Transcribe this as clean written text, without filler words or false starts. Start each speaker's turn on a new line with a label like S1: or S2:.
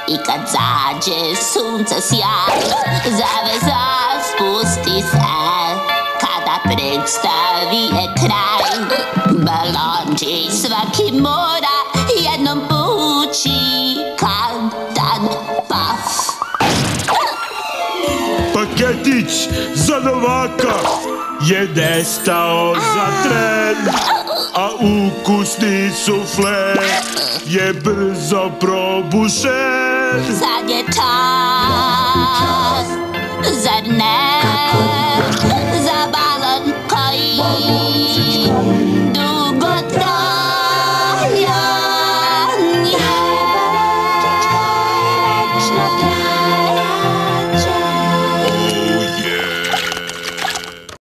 S1: I kad zađe sunce sjaj, zaveza spusti se. Kada predstavi je kraj, balončić svaki mora jednom pući. Kad paf.
S2: Paketić za novaka je nestao za tren, a ukusni sufle je brzo probušen.
S1: Sad je čas, zar ne, za balon koji